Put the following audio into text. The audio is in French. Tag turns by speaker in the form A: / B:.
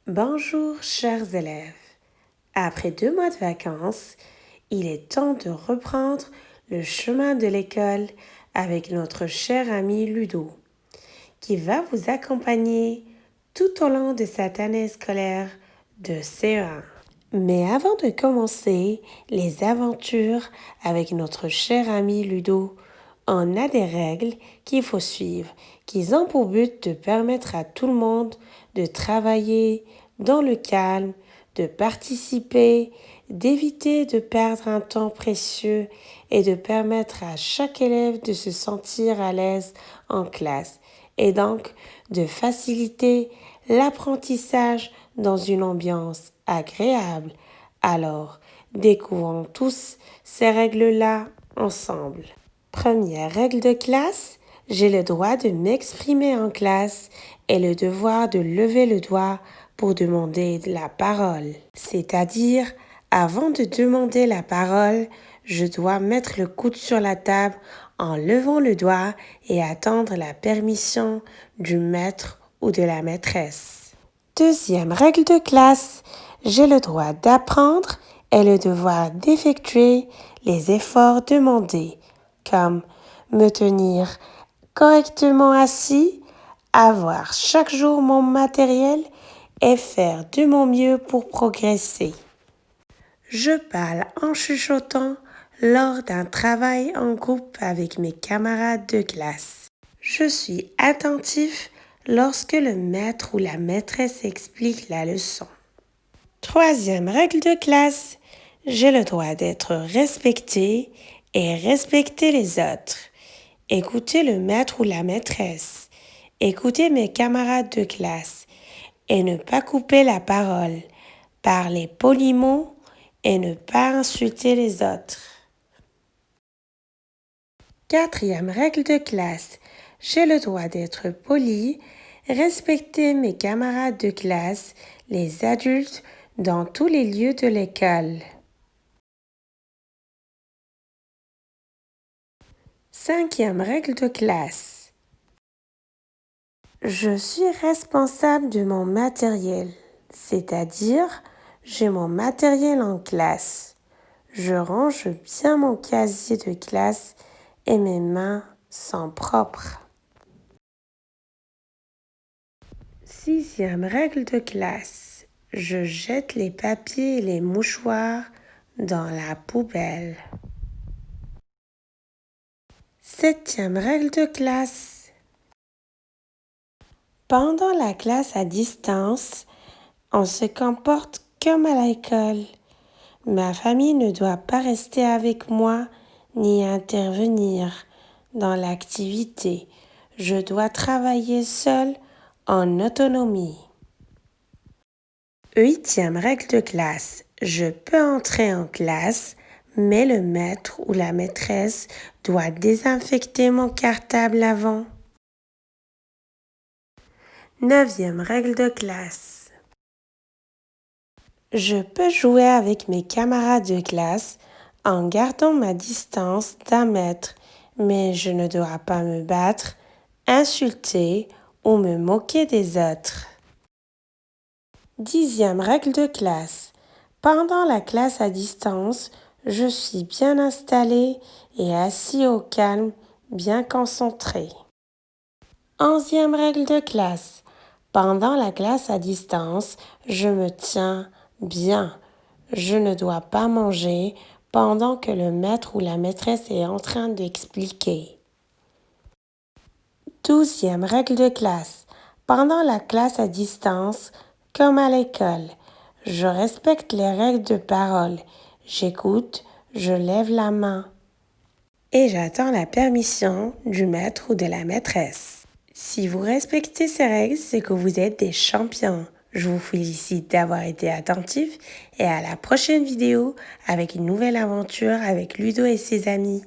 A: Bonjour chers élèves. Après 2 mois de vacances, il est temps de reprendre le chemin de l'école avec notre cher ami Ludo, qui va vous accompagner tout au long de cette année scolaire de CE1. Mais avant de commencer les aventures avec notre cher ami Ludo, on a des règles qu'il faut suivre, qui ont pour but de permettre à tout le monde de travailler dans le calme, de participer, d'éviter de perdre un temps précieux et de permettre à chaque élève de se sentir à l'aise en classe et donc de faciliter l'apprentissage dans une ambiance agréable. Alors, découvrons tous ces règles-là ensemble. Première règle de classe, j'ai le droit de m'exprimer en classe et le devoir de lever le doigt pour demander la parole. C'est-à-dire, avant de demander la parole, je dois mettre le coude sur la table en levant le doigt et attendre la permission du maître ou de la maîtresse. Deuxième règle de classe, j'ai le droit d'apprendre et le devoir d'effectuer les efforts demandés, comme me tenir correctement assis, avoir chaque jour mon matériel et faire de mon mieux pour progresser. Je parle en chuchotant lors d'un travail en groupe avec mes camarades de classe. Je suis attentif lorsque le maître ou la maîtresse explique la leçon. Troisième règle de classe, j'ai le droit d'être respecté et respecter les autres. Écouter le maître ou la maîtresse. Écouter mes camarades de classe et ne pas couper la parole. Parler poliment et ne pas insulter les autres. Quatrième règle de classe, j'ai le droit d'être poli, respecter mes camarades de classe, les adultes dans tous les lieux de l'école. Cinquième règle de classe. Je suis responsable de mon matériel, c'est-à-dire j'ai mon matériel en classe. Je range bien mon casier de classe et mes mains sont propres. Sixième règle de classe. Je jette les papiers et les mouchoirs dans la poubelle. Septième règle de classe. Pendant la classe à distance, on se comporte comme à l'école. Ma famille ne doit pas rester avec moi ni intervenir dans l'activité. Je dois travailler seul en autonomie. Huitième règle de classe. Je peux entrer en classe, mais le maître ou la maîtresse doit désinfecter mon cartable avant. Neuvième règle de classe. Je peux jouer avec mes camarades de classe en gardant ma distance d'1 mètre, mais je ne dois pas me battre, insulter ou me moquer des autres. Dixième règle de classe. Pendant la classe à distance, je suis bien installé et assis au calme, bien concentré. Onzième règle de classe. Pendant la classe à distance, je me tiens bien. Je ne dois pas manger pendant que le maître ou la maîtresse est en train d'expliquer. Douzième règle de classe. Pendant la classe à distance, comme à l'école, je respecte les règles de parole. J'écoute, je lève la main. Et j'attends la permission du maître ou de la maîtresse. Si vous respectez ces règles, c'est que vous êtes des champions. Je vous félicite d'avoir été attentifs et à la prochaine vidéo avec une nouvelle aventure avec Ludo et ses amis.